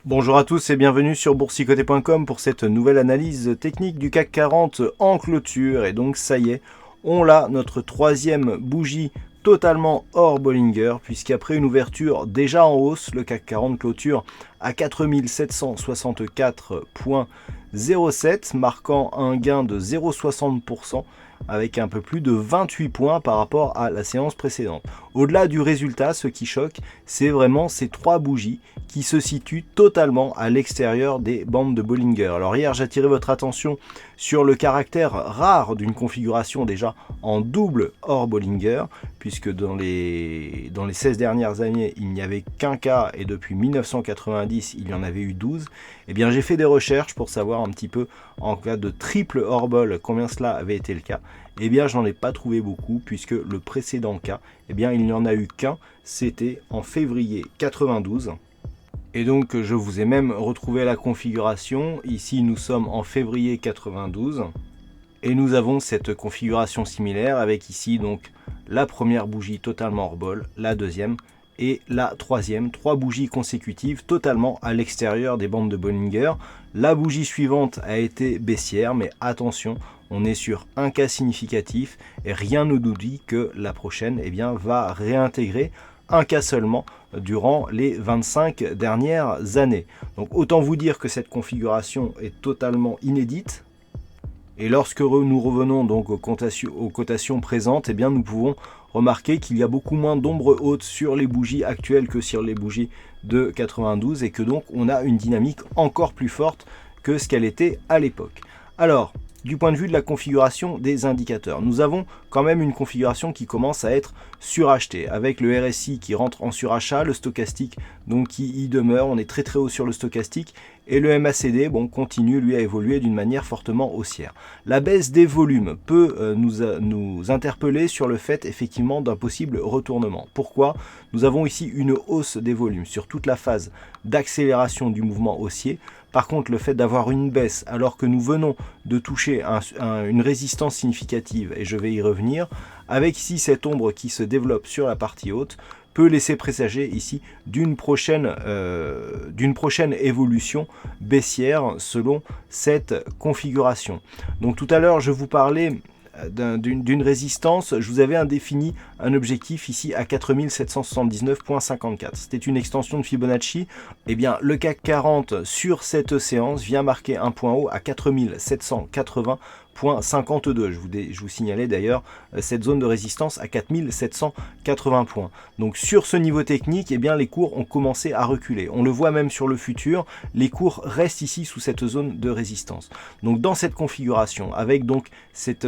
Bonjour à tous et bienvenue sur boursicoté.com pour cette nouvelle analyse technique du CAC 40 en clôture. Et donc ça y est, on l'a, notre troisième bougie totalement hors Bollinger, puisqu'après une ouverture déjà en hausse, le CAC 40 clôture à 4764,07, marquant un gain de 0,60%, avec un peu plus de 28 points par rapport à la séance précédente. Au-delà du résultat, ce qui choque, c'est vraiment ces trois bougies qui se situent totalement à l'extérieur des bandes de Bollinger. Alors hier, j'attirais votre attention sur le caractère rare d'une configuration déjà en double hors Bollinger, puisque dans les 16 dernières années, il n'y avait qu'un cas, et depuis 1990, il y en avait eu 12. Eh bien, j'ai fait des recherches pour savoir un petit peu, en cas de triple hors bol, combien cela avait été le cas. Eh bien, j'en ai pas trouvé beaucoup, puisque le précédent cas, eh bien, il n'y en a eu qu'un, c'était en février 92. Et donc, je vous ai même retrouvé la configuration. Ici, nous sommes en février 92. Et nous avons cette configuration similaire avec ici, donc, la première bougie totalement hors bol, la deuxième et la troisième. Trois bougies consécutives totalement à l'extérieur des bandes de Bollinger. La bougie suivante a été baissière, mais attention, on est sur un cas significatif et rien ne nous dit que la prochaine va réintégrer un cas seulement durant les 25 dernières années. Donc autant vous dire que cette configuration est totalement inédite. Et lorsque nous revenons donc aux cotations présentes, nous pouvons remarquer qu'il y a beaucoup moins d'ombre haute sur les bougies actuelles que sur les bougies de 92 et que donc on a une dynamique encore plus forte que ce qu'elle était à l'époque. Alors, du point de vue de la configuration des indicateurs, nous avons quand même une configuration qui commence à être surachetée, avec le RSI qui rentre en surachat, le stochastique donc qui y demeure, on est très très haut sur le stochastique, et le MACD continue lui à évoluer d'une manière fortement haussière. La baisse des volumes peut nous interpeller sur le fait effectivement d'un possible retournement. Pourquoi ? Nous avons ici une hausse des volumes sur toute la phase d'accélération du mouvement haussier. Par contre, le fait d'avoir une baisse alors que nous venons de toucher une résistance significative, et je vais y revenir, avec ici cette ombre qui se développe sur la partie haute, peut laisser présager ici d'une prochaine évolution baissière selon cette configuration. Donc tout à l'heure, je vous parlais d'une résistance, je vous avais défini un objectif ici à 4779,54. C'était une extension de Fibonacci. Eh bien, le CAC 40 sur cette séance vient marquer un point haut à 4780,52. Je vous signalais d'ailleurs cette zone de résistance à 4780 points. Donc sur ce niveau technique, les cours ont commencé à reculer. On le voit même sur le futur, les cours restent ici sous cette zone de résistance. Donc dans cette configuration, avec donc cette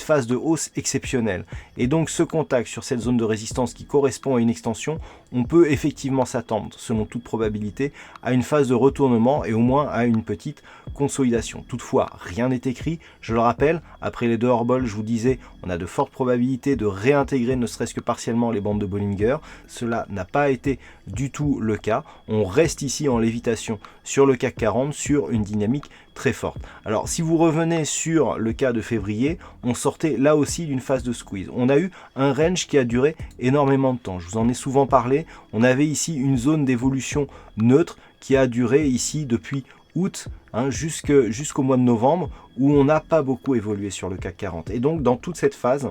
phase de hausse exceptionnelle, et donc ce contact sur cette zone de résistance qui correspond à une extension, on peut effectivement s'attendre, selon toute probabilité, à une phase de retournement et au moins à une petite consolidation. Toutefois, rien n'est écrit. Je le rappelle, après les deux hors-bol, je vous disais, on a de fortes probabilités de réintégrer ne serait-ce que partiellement les bandes de Bollinger. Cela n'a pas été du tout le cas. On reste ici en lévitation sur le CAC 40, sur une dynamique très forte. Alors, si vous revenez sur le cas de février, on sortait là aussi d'une phase de squeeze. On a eu un range qui a duré énormément de temps. Je vous en ai souvent parlé. On avait ici une zone d'évolution neutre qui a duré ici depuis août jusqu'au mois de novembre, où on n'a pas beaucoup évolué sur le CAC 40. Et donc dans toute cette phase,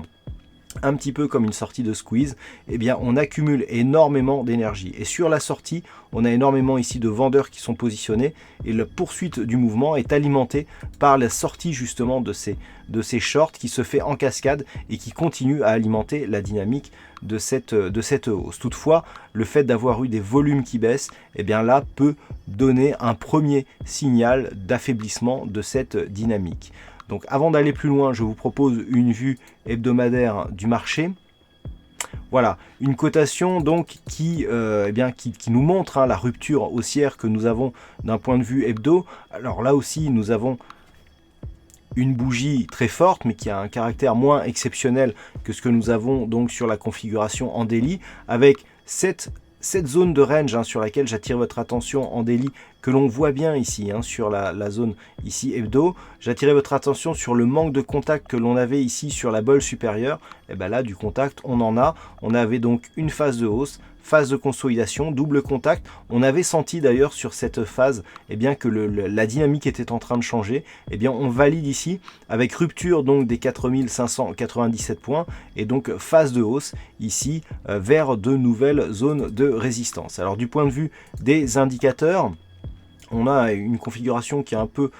un petit peu comme une sortie de squeeze, on accumule énormément d'énergie. Et sur la sortie, on a énormément ici de vendeurs qui sont positionnés, et la poursuite du mouvement est alimentée par la sortie justement de ces shorts qui se fait en cascade et qui continue à alimenter la dynamique de cette hausse. Toutefois, le fait d'avoir eu des volumes qui baissent, là peut donner un premier signal d'affaiblissement de cette dynamique. Donc avant d'aller plus loin, je vous propose une vue hebdomadaire du marché. Voilà, une cotation donc qui nous montre la rupture haussière que nous avons d'un point de vue hebdo. Alors là aussi, nous avons une bougie très forte, mais qui a un caractère moins exceptionnel que ce que nous avons donc sur la configuration en daily, avec cette zone de range sur laquelle j'attire votre attention en daily, que l'on voit bien ici sur la zone ici hebdo. J'attirais votre attention sur le manque de contact que l'on avait ici sur la bolle supérieure. et bien là du contact on en a. On avait donc une phase de hausse, phase de consolidation, double contact. On avait senti d'ailleurs sur cette phase que la dynamique était en train de changer. On valide ici avec rupture donc des 4597 points et donc phase de hausse ici vers de nouvelles zones de résistance. Alors du point de vue des indicateurs, on a une configuration qui est un peu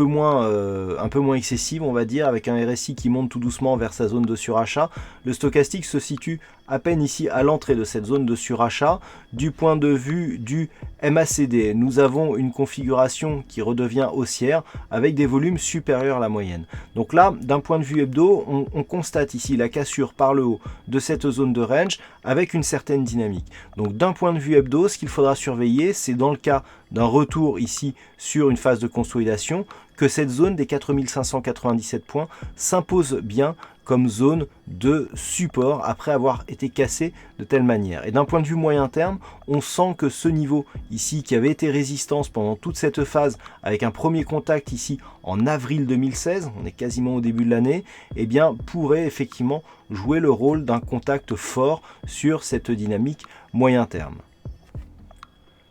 moins excessive, on va dire, avec un RSI qui monte tout doucement vers sa zone de surachat. Le stochastique se situe à peine ici à l'entrée de cette zone de surachat. Du point de vue du MACD, nous avons une configuration qui redevient haussière avec des volumes supérieurs à la moyenne. Donc là, d'un point de vue hebdo, on constate ici la cassure par le haut de cette zone de range avec une certaine dynamique. Donc d'un point de vue hebdo, ce qu'il faudra surveiller, c'est dans le cas d'un retour ici sur une phase de consolidation, que cette zone des 4597 points s'impose bien comme zone de support après avoir été cassé de telle manière. Et d'un point de vue moyen terme, on sent que ce niveau ici qui avait été résistance pendant toute cette phase avec un premier contact ici en avril 2016, on est quasiment au début de l'année, pourrait effectivement jouer le rôle d'un contact fort sur cette dynamique moyen terme.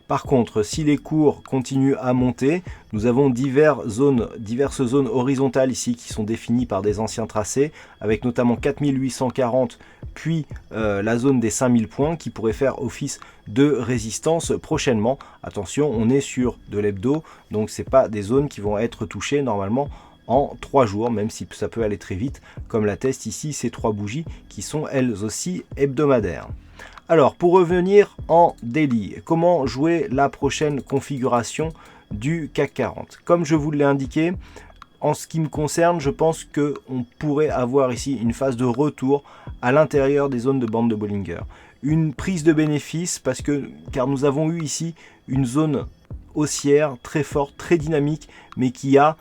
Par contre, si les cours continuent à monter, nous avons diverses zones horizontales ici qui sont définies par des anciens tracés, avec notamment 4840, puis la zone des 5000 points qui pourrait faire office de résistance prochainement. Attention, on est sur de l'hebdo, donc ce n'est pas des zones qui vont être touchées normalement en 3 jours, même si ça peut aller très vite, comme l'attestent ici ces 3 bougies qui sont elles aussi hebdomadaires. Alors, pour revenir en daily, comment jouer la prochaine configuration du CAC 40 ? Comme je vous l'ai indiqué, en ce qui me concerne, je pense qu'on pourrait avoir ici une phase de retour à l'intérieur des zones de bande de Bollinger. Une prise de bénéfice, car nous avons eu ici une zone haussière très forte, très dynamique, mais qui a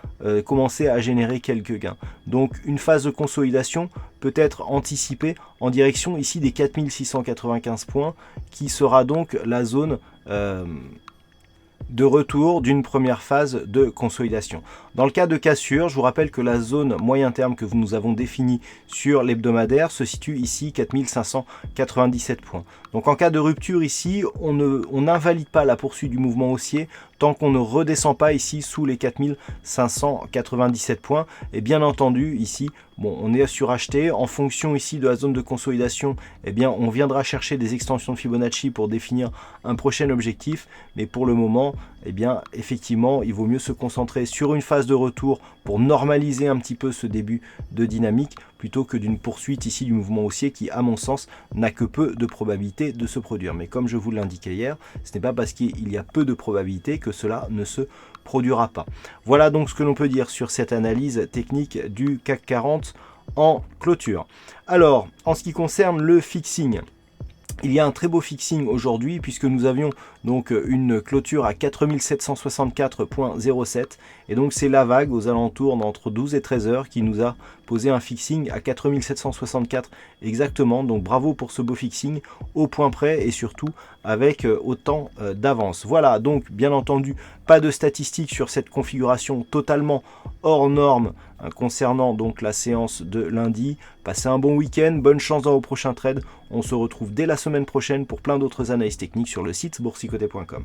commencé à générer quelques gains. Donc une phase de consolidation peut être anticipée en direction ici des 4695 points, qui sera donc la zone de retour d'une première phase de consolidation. Dans le cas de cassure, je vous rappelle que la zone moyen terme que nous avons définie sur l'hebdomadaire se situe ici 4597 points. Donc en cas de rupture ici, on n'invalide pas la poursuite du mouvement haussier tant qu'on ne redescend pas ici sous les 4597 points. Et bien entendu ici, on est suracheté. En fonction ici de la zone de consolidation, on viendra chercher des extensions de Fibonacci pour définir un prochain objectif. Mais pour le moment, effectivement, il vaut mieux se concentrer sur une phase de retour pour normaliser un petit peu ce début de dynamique plutôt que d'une poursuite ici du mouvement haussier qui, à mon sens, n'a que peu de probabilité de se produire. Mais comme je vous l'indiquais hier, ce n'est pas parce qu'il y a peu de probabilité que cela ne se produira pas. Voilà donc ce que l'on peut dire sur cette analyse technique du CAC 40 en clôture. Alors, en ce qui concerne le fixing, il y a un très beau fixing aujourd'hui puisque nous avions donc une clôture à 4764.07 et donc c'est la vague aux alentours d'entre 12 et 13 heures qui nous a posé un fixing à 4764 exactement. Donc bravo pour ce beau fixing au point près et surtout avec autant d'avance. Voilà, donc bien entendu pas de statistiques sur cette configuration totalement hors norme concernant donc la séance de lundi. Passez un bon week-end, bonne chance dans vos prochains trades. On se retrouve dès la semaine prochaine pour plein d'autres analyses techniques sur le site boursicoté.com.